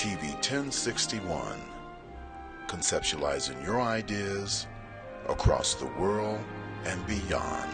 TV 1061, conceptualizing your ideas across the world and beyond.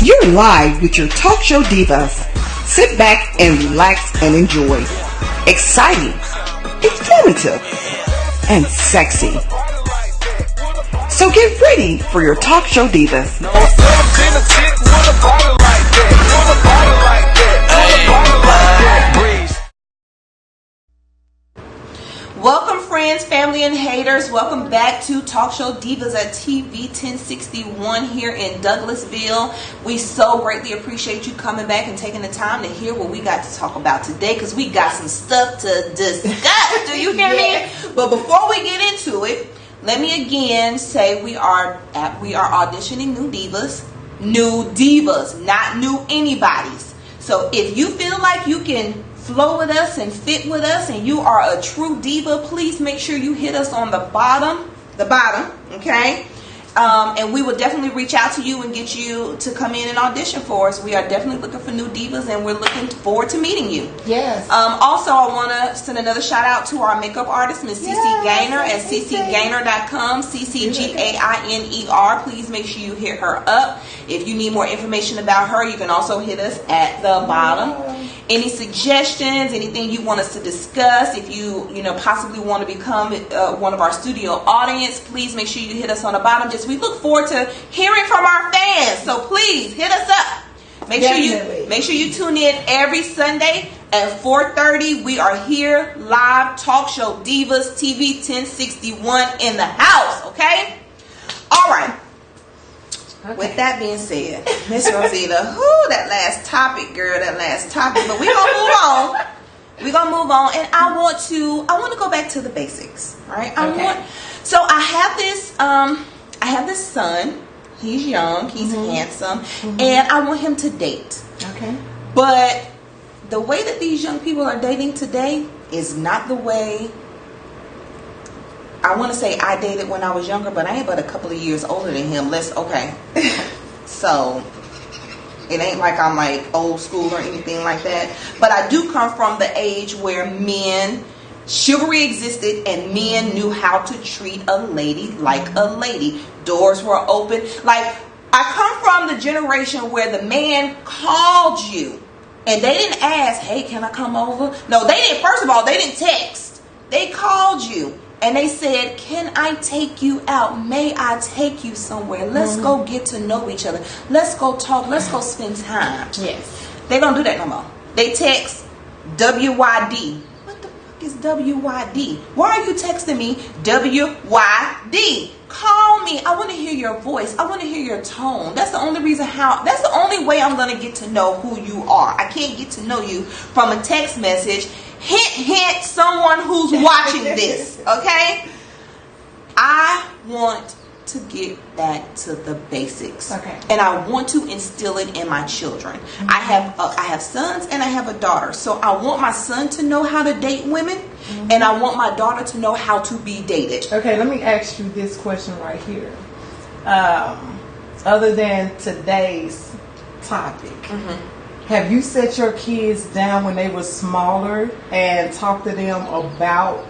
You're live with your talk show divas. Sit back and relax and enjoy. Exciting, informative, and sexy. So get ready for your talk show divas. Welcome friends, family, and haters. Welcome back to Talk Show Divas at TV 1061 here in Douglasville. We so greatly appreciate you coming back and taking the time to hear what we got to talk about today, because we got some stuff to discuss. Do you hear me? But before we get into it, let me again say we are auditioning new divas, not new anybody's. So if you feel like you can flow with us and fit with us and you are a true diva, please make sure you hit us on the bottom, okay? And we will definitely reach out to you and get you to come in and audition for us. We are definitely looking for new divas and we're looking forward to meeting you. Yes. Also, I want to send another shout out to our makeup artist, Miss CC Gaynor at ccgaynor.com, CCGAINER. Please make sure you hit her up. If you need more information about her, you can also hit us at the bottom. Any suggestions, anything you want us to discuss, if you possibly want to become one of our studio audience, please make sure you hit us on the bottom. We look forward to hearing from our fans, so please hit us up. Make sure you tune in every Sunday at 4:30. We are here live, Talk Show Divas TV 1061 in the house. Okay, all right. Okay. With that being said, Miss Rosita, that last topic, girl, that last topic. But we're gonna move on. We're gonna move on, and I want to go back to the basics. All right. So I have this son. He's young. He's handsome, and I want him to date. Okay. But the way that these young people are dating today is not the way. I want to say I dated when I was younger, but I ain't but a couple of years older than him. So it ain't like I'm like old school or anything like that. But I do come from the age where chivalry existed and men knew how to treat a lady like a lady. Doors were open. Like, I come from the generation where the man called you and they didn't ask, hey, can I come over? No, they didn't. First of all, they didn't text. They called you. And they said, can I take you out? May I take you somewhere? Let's go get to know each other. Let's go talk. Let's go spend time. Yes. They don't do that no more. They text WYD. What the fuck is WYD? Why are you texting me WYD? Call me. I want to hear your voice. I want to hear your tone. That's the only way I'm going to get to know who you are. I can't get to know you from a text message. Hint, someone who's watching this, okay? I want to get back to the basics, okay? And I want to instill it in my children. I have sons and I have a daughter, so I want my son to know how to date women, and I want my daughter to know how to be dated. Okay, let me ask you this question right here. Other than today's topic. Have you set your kids down when they were smaller and talked to them about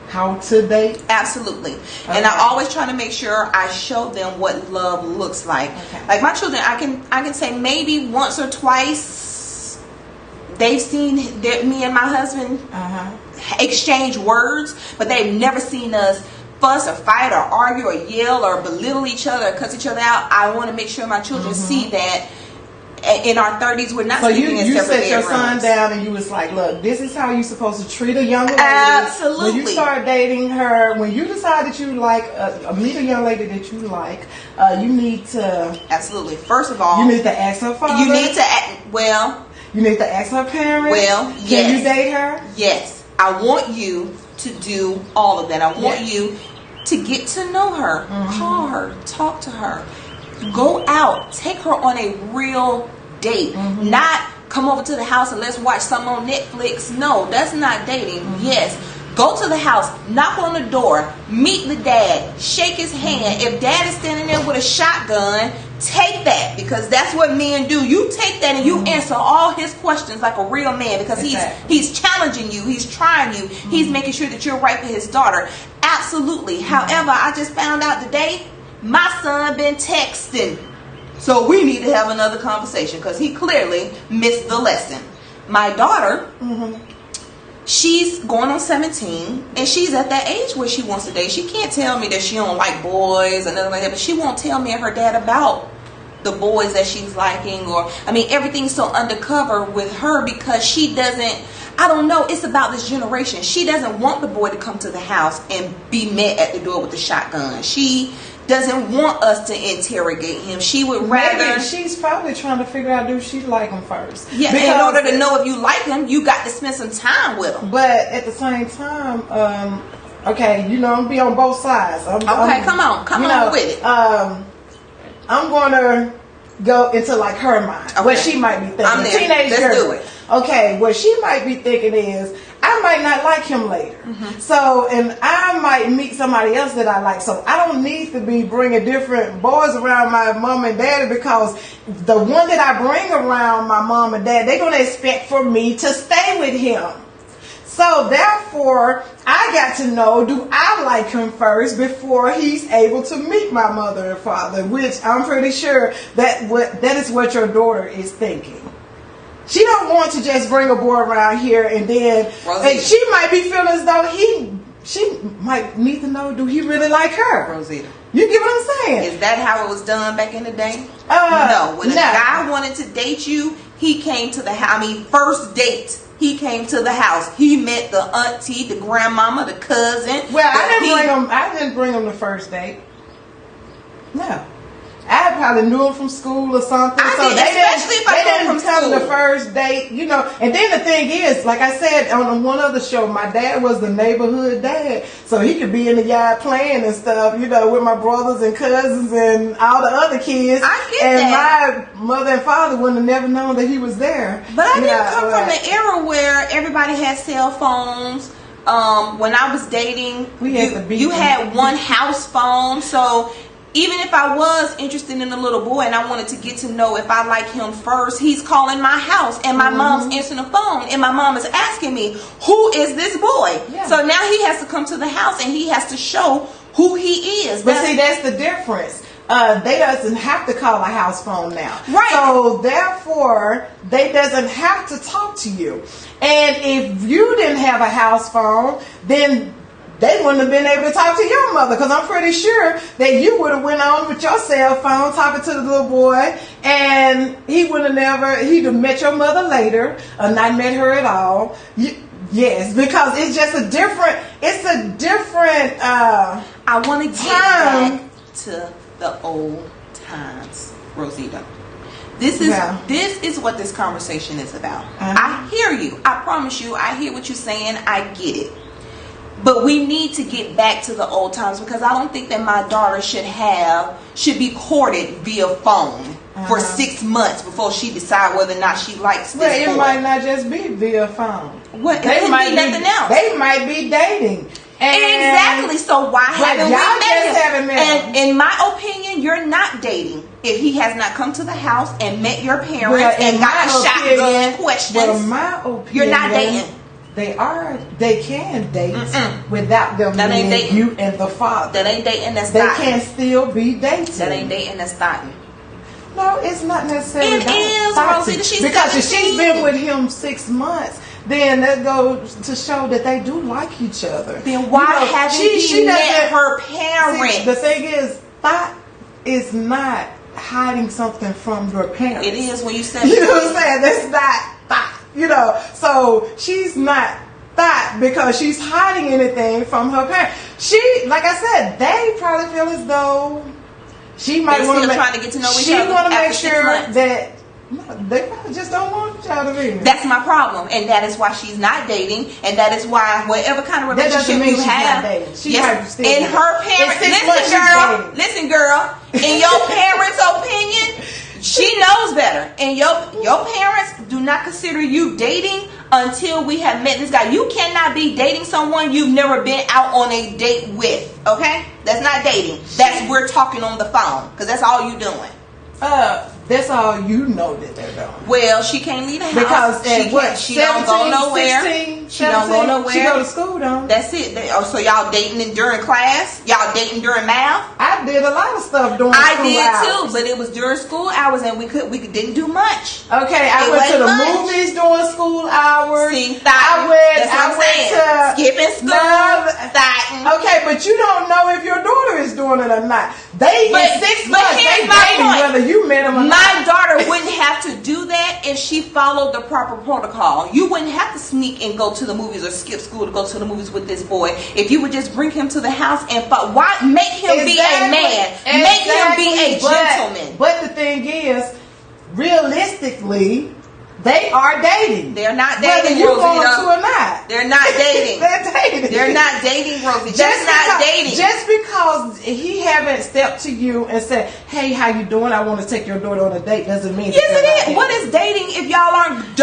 how to date? Absolutely. Okay. And I always try to make sure I show them what love looks like. Okay. Like my children, I can say maybe once or twice they've seen me and my husband exchange words, but they've never seen us fuss or fight or argue or yell or belittle each other or cuss each other out. I want to make sure my children see that in our 30s, we're not sleeping in separate bedrooms. So you set your son down and you was like, look, this is how you're supposed to treat a young lady. Absolutely. When you start dating her, when you decide that you like, meet a young lady that you like, you need to... Absolutely. First of all... You need to ask her father. You need to... You need to ask her parents. Well, yes. Can you date her? Yes. I want you to do all of that. I want you to get to know her. Call her. Talk to her. Go out. Take her on a real date. Not come over to the house and let's watch something on Netflix. No, that's not dating. Yes. Go to the house, knock on the door, meet the dad, shake his hand. If dad is standing there with a shotgun, take that, because that's what men do. You take that and you answer all his questions like a real man, because he's challenging you, he's trying you, he's making sure that you're right for his daughter. Absolutely. However, I just found out today my son been texting, so we need to have another conversation because he clearly missed the lesson. My daughter, she's going on 17, and she's at that age where she wants to date. She can't tell me that she don't like boys or nothing like that, but she won't tell me and her dad about the boys that she's liking, or everything's so undercover with her because she doesn't, I don't know, it's about this generation. She doesn't want the boy to come to the house and be met at the door with a shotgun. She doesn't want us to interrogate him. She would rather... Maybe she's probably trying to figure out, do she like him first? Yeah, because in order to know if you like him, you got to spend some time with him. But at the same time, okay, I'm be on both sides. Come on with it. I'm going to go into like her mind, what she might be thinking. I'm there. Teenage Let's girl. do it. Okay, what she might be thinking is, I might not like him later. So, and I might meet somebody else that I like. So I don't need to be bringing different boys around my mom and daddy, because the one that I bring around my mom and dad, they're going to expect for me to stay with him. So therefore, I got to know, do I like him first before he's able to meet my mother and father, which I'm pretty sure that is what your daughter is thinking. She don't want to just bring a boy around here and then, and she might be feeling as though she might need to know, do he really like her? Rosita. You get what I'm saying? Is that how it was done back in the day? No. When a guy wanted to date you, he came to the house. First date, he came to the house. He met the auntie, the grandmama, the cousin. Well, I didn't bring him the first date. No. I probably knew him from school or something. Especially if I didn't come the first date, And then the thing is, like I said on one other show, my dad was the neighborhood dad, so he could be in the yard playing and stuff, with my brothers and cousins and all the other kids. I get that. My mother and father wouldn't have never known that he was there. But I didn't come from the era where everybody had cell phones. When I was dating, you had one house phone, so even if I was interested in a little boy and I wanted to get to know if I like him first, he's calling my house and my mom's answering the phone and my mom is asking me, who is this boy? Yeah. So now he has to come to the house and he has to show who he is. But see, that's the difference. They doesn't have to call a house phone now. Right. So therefore, they doesn't have to talk to you. And if you didn't have a house phone, then they wouldn't have been able to talk to your mother, because I'm pretty sure that you would have went on with your cell phone talking to the little boy, and he'd have met your mother later or not met her at all. Yes, because it's just a different I want to get back to the old times, Rosita. This is what this conversation is about. I hear you. I promise you, I hear what you're saying. I get it. But we need to get back to the old times, because I don't think that my daughter should be courted via phone for 6 months before she decides whether or not she likes this boy. It might not just be via phone. What? They might be nothing else. They might be dating. Exactly. So why haven't we met him? And in my opinion, you're not dating if he has not come to the house and met your parents and got shotgun questions. Well, in my opinion, you're not dating. They can date without them meeting you and the father. That ain't dating, that's they thotting. Can still be dating. That ain't dating, that's thotting. No, it's not necessarily. It is, Rosita. Because if she's been with him 6 months, then that goes to show that they do like each other. Then why haven't she met her parents? See, the thing is, thought is not hiding something from your parents. It is when you say. You know what I'm saying? That's not thought. So she's not that because she's hiding anything from her parents. Like I said, they probably feel as though she might want to trying to get to know each other. She want to make sure that they probably just don't want each other to be. That's my problem, and that is why she's not dating, and that is why whatever kind of relationship you have, in her parents. Listen, girl. In your parents' opinion, She knows better. And your parents do not consider you dating until we have met this guy. You cannot be dating someone you've never been out on a date with. Okay? That's not dating. That's we're talking on the phone. Because that's all you doing. That's all you know that they're doing. Well, she can't leave the house. Because she don't go nowhere. 16, she don't go nowhere. She go to school, don't. That's it. So y'all dating during class? Y'all dating during math? I did a lot of stuff during I school did hours. too, but it was during school hours, and we didn't do much. Okay, I went to the movies during school hours. See, I went to skipping school. Okay, but you don't know if your daughter is doing it or not. In 6 months, they here's my dating point. whether you met them or not. My daughter wouldn't have to do that if she followed the proper protocol. You wouldn't have to sneak and go to the movies or skip school to go to the movies with this boy. If you would just bring him to the house and why make him be a man? Make him be a gentleman. But the thing is, realistically, they are dating. They're not Whether dating, you Rosie. want to or not. They're not dating. They're dating. They're not dating, Rosie. That's not dating. Just because he haven't stepped to you and said, "Hey, how you doing? I want to take your daughter on a date," doesn't mean. Yes, it is. What is dating if y'all aren't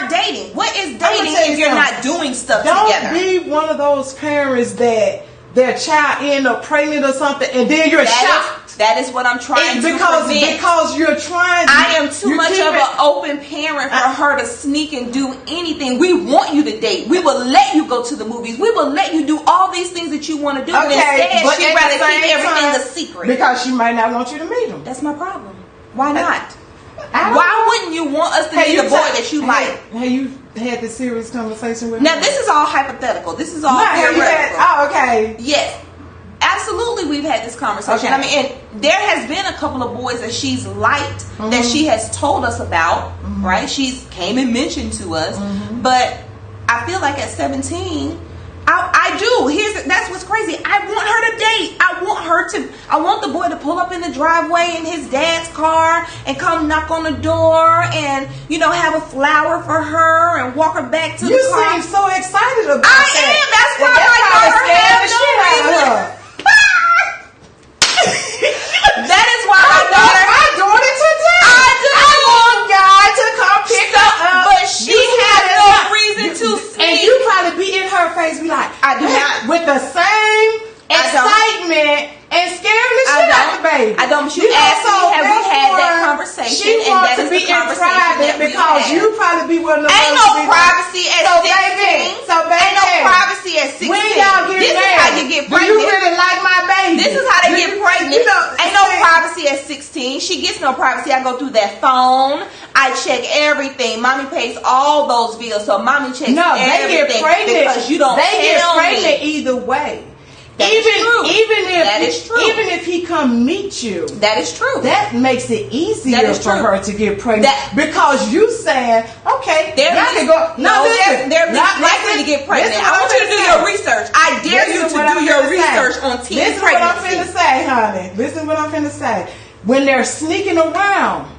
dating? What is dating if you're not doing stuff together? Don't be one of those parents that their child end up pregnant or something, and then you're shocked. That is what I'm trying to prevent. Because you're trying to... I am too much of an open parent for her to sneak and do anything. We want you to date. We will let you go to the movies. We will let you do all these things that you want to do. Okay, instead, she'd rather keep everything time, a secret. Because she might not want you to meet him. That's my problem. Why not? Why wouldn't you want us to meet the boy that you like? Have you had this serious conversation with Now, him? this is all hypothetical. This is all theoretical. Okay. Yes. Absolutely, we've had this conversation. Okay. I mean, and there has been a couple of boys that she's liked that she has told us about, right? She's came and mentioned to us, but I feel like at 17, I do. That's what's crazy. I want her to date. I want the boy to pull up in the driveway in his dad's car and come knock on the door and, have a flower for her and walk her back to the car. You seem so excited about I that. am. That's why my daughter has no reason. That is why my daughter today. I want God to come pick her up. But she has no reason to speak. And you probably be in her face, be like, I do not. With the same excitement and scaring the shit out the baby. I don't. You asked me, have we had that conversation? She wants to be in private because you probably be one of the Ain't no privacy at 16. So baby, ain't no privacy at 16. When y'all get this married, is how you get pregnant. Do you really like my baby? This is how they get pregnant. Ain't no privacy at 16. She gets no privacy. I go through that phone. I check everything. Mommy pays all those bills, so mommy checks everything. They get pregnant because you don't They get tell pregnant me. either way. That is true. Even if he come meet you, that is true. That makes it easier for her to get pregnant because you saying, okay, they're least likely to get pregnant. I want you to do your research. I dare you to do your research on teen pregnancy. Listen what I'm finna say, honey. Listen what I'm finna say. When they're sneaking around,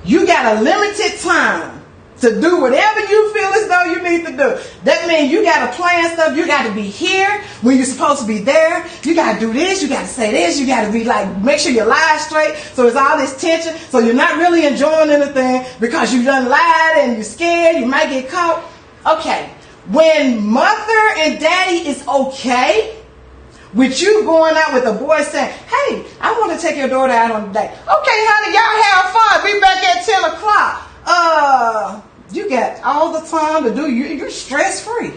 you got a limited time to do whatever you feel as though you need to do. That means you got to plan stuff. You got to be here when you're supposed to be there. You got to do this. You got to say this. You got to be make sure you lie straight. So it's all this tension. So you're not really enjoying anything because you done lied and you're scared. You might get caught. Okay. When mother and daddy is okay with you going out with a boy saying, hey, I want to take your daughter out on a date. Okay, honey, y'all have fun. Be back at 10 o'clock. You got all the time to do. You're stress free.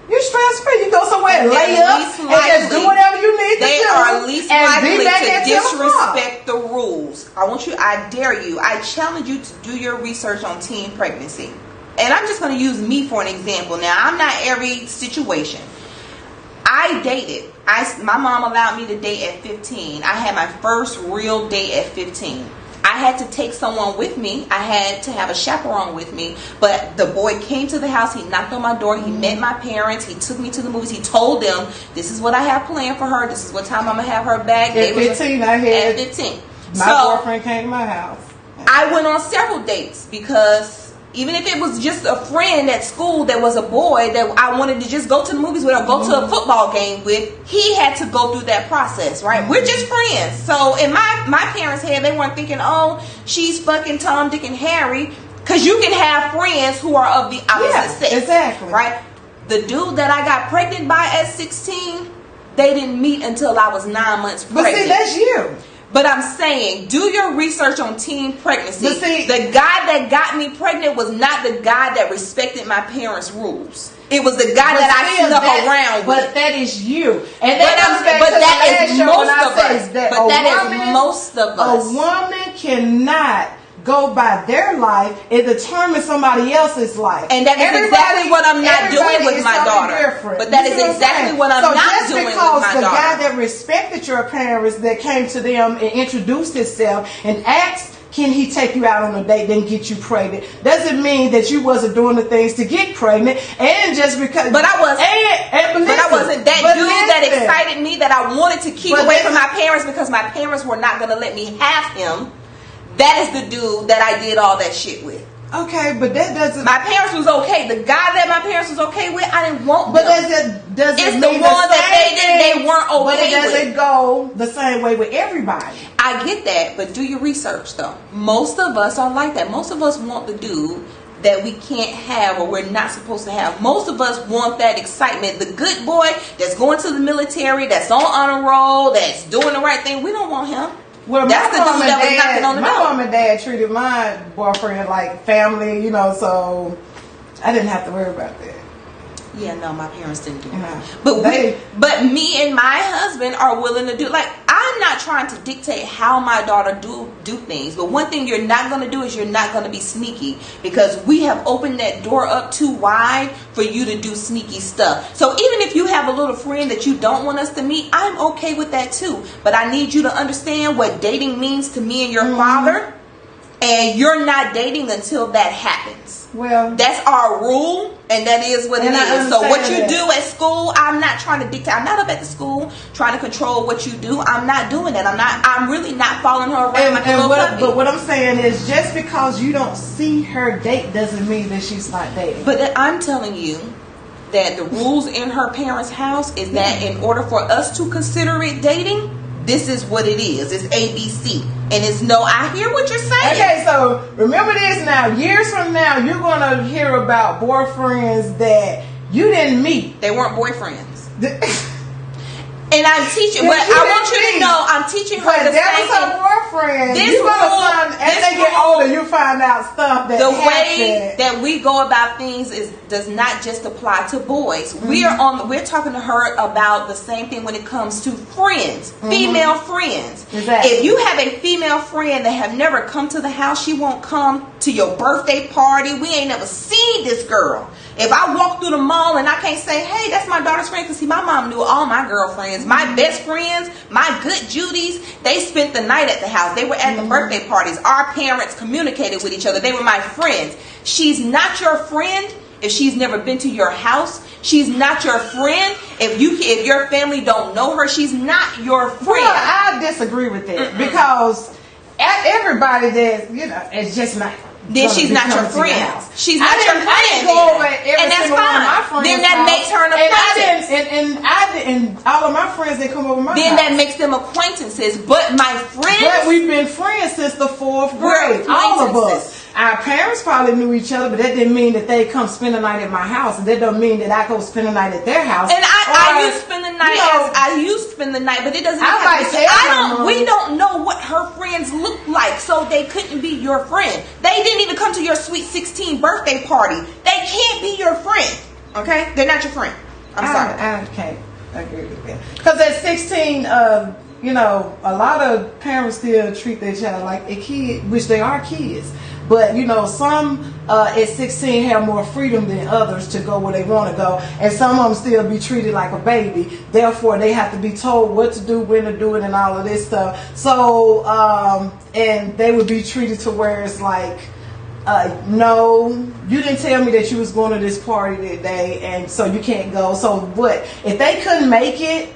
You're stress free. You go somewhere and lay up and just do whatever you need to do. They are least likely to disrespect the rules. I dare you. I challenge you to do your research on teen pregnancy. And I'm just going to use me for an example. Now, I'm not every situation. I dated. My mom allowed me to date at 15. I had my first real date at 15. I had to take someone with me. I had to have a chaperone with me. But the boy came to the house. He knocked on my door. He met my parents. He took me to the movies. He told them, this is what I have planned for her. This is what time I'm going to have her back. At 15, I had. At 15. My boyfriend came to my house. I went on several dates because Even if it was just a friend at school that was a boy that I wanted to just go to the movies with or go to a football game with, he had to go through that process, right? We're just friends. So in my parents' head, they weren't thinking, oh, she's fucking Tom, Dick, and Harry. Because you can have friends who are of the opposite sex. Exactly. Right? The dude that I got pregnant by at 16, they didn't meet until I was 9 months pregnant. But see, that's you. But I'm saying, do your research on teen pregnancy. But see, the guy that got me pregnant was not the guy that respected my parents' rules. It was the guy that I snuck around with. But that is you. And that is most of us. But that is most of us. A woman cannot go by their life and determine somebody else's life. And that is exactly what I'm not doing with my daughter. Different. But that is exactly what I'm not doing with my daughter. So just because the guy that respected your parents, that came to them and introduced himself and asked, can he take you out on a date, then get you pregnant, doesn't mean that you wasn't doing the things to get pregnant. And just because, but I was, but I wasn't that dude that excited me that I wanted to keep away from my parents because my parents were not going to let me have him. That is the dude that I did all that shit with. Okay, but that doesn't. My parents was okay. The guy that my parents was okay with, I didn't want. But them. doesn't it's mean the one that they weren't okay with. But it doesn't go the same way with everybody. I get that, but do your research though. Most of us are like that. Most of us want the dude that we can't have or we're not supposed to have. Most of us want that excitement. The good boy that's going to the military, that's on honor roll, that's doing the right thing. We don't want him. Well, that's the dude that was knocking on the door. My mom and dad treated my boyfriend like family, you know, so I didn't have to worry about that. Yeah, no, my parents didn't do that. No. But me and my husband are willing to do, like, I'm not trying to dictate how my daughter do things. But one thing you're not going to do is you're not going to be sneaky, because we have opened that door up too wide for you to do sneaky stuff. So even if you have a little friend that you don't want us to meet, I'm okay with that too. But I need you to understand what dating means to me and your father. And you're not dating until that happens. Well, that's our rule, and that is what it is. So what you do at school, I'm not trying to dictate. I'm not up at the school trying to control what you do. I'm not doing that. I'm really not following her around like a little puppy. But what I'm saying is, just because you don't see her date doesn't mean that she's not dating. But I'm telling you that the rules in her parents' house is that in order for us to consider it dating, this is what it is. It's ABC. And it's no, I hear what you're saying. Okay, so remember this now. Years from now, you're going to hear about boyfriends that you didn't meet. They weren't boyfriends. And I'm teaching, but I want you to know, I'm teaching her the same thing. That was her boyfriend. As they get older, you find out stuff that the way that we go about things does not just apply to boys. Mm-hmm. We're talking to her about the same thing when it comes to friends, female friends. Exactly. If you have a female friend that have never come to the house, she won't come to your birthday party. We ain't never seen this girl. If I walk through the mall and I can't say, hey, that's my daughter's friend, because see, my mom knew all my girlfriends, my best friends, my good Judies, they spent the night at the house. They were at the birthday parties. Our parents communicated with each other. They were my friends. She's not your friend if she's never been to your house. She's not your friend if your family don't know her. She's not your friend. Well, I disagree with that because everybody that, it's just not. Then she's not your friend. She's not your friend. And that's fine. Then that makes her an acquaintance. And all of my friends that come over my house. Then that makes them acquaintances. But my friends. But we've been friends since the 4th grade. All of us. Our parents probably knew each other, but that didn't mean that they come spend the night at my house. And that don't mean that I go spend the night at their house. And I used to spend the night I used to spend the night, but it doesn't have to be. We don't know what her friends look like, so they couldn't be your friend. They didn't even come to your sweet 16 birthday party. They can't be your friend. Okay? They're not your friend. I'm sorry. I can't agree with that. Because at 16, a lot of parents still treat their child like a kid, which they are kids. But, some at 16 have more freedom than others to go where they want to go. And some of them still be treated like a baby. Therefore, they have to be told what to do, when to do it, and all of this stuff. So, and they would be treated to where it's like, no, you didn't tell me that you was going to this party that day, and so you can't go. So what? If they couldn't make it,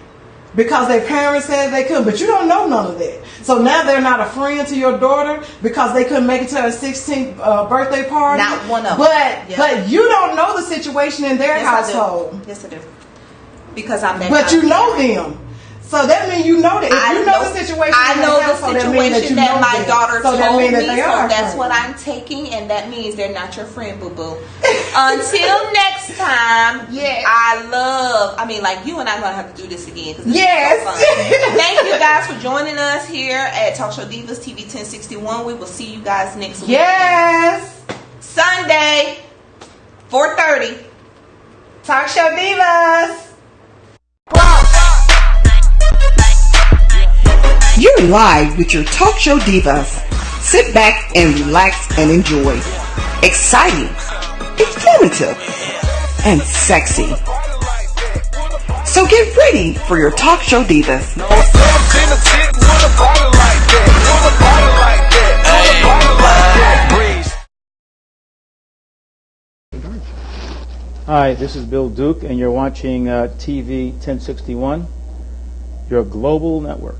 because their parents said they could, but you don't know none of that. So now they're not a friend to your daughter because they couldn't make it to her 16th birthday party. Not one of them. But you don't know the situation in their household. Yes, I do. Because I'm that. But you know them. So that means you know that. If you know the situation, I know the situation that my daughter told me, so that's what I'm taking, and that means they're not your friend, boo-boo. Until next time, like you and I are going to have to do this again. Cause yes. So fun. Thank you guys for joining us here at Talk Show Divas TV 1061. We will see you guys next week. Yes. Sunday, 4:30. Talk Show Divas. You're live with your Talk Show Divas. Sit back and relax and enjoy. Exciting, informative, and sexy. So get ready for your Talk Show Divas. Hi, this is Bill Duke, and you're watching TV 1061, your global network.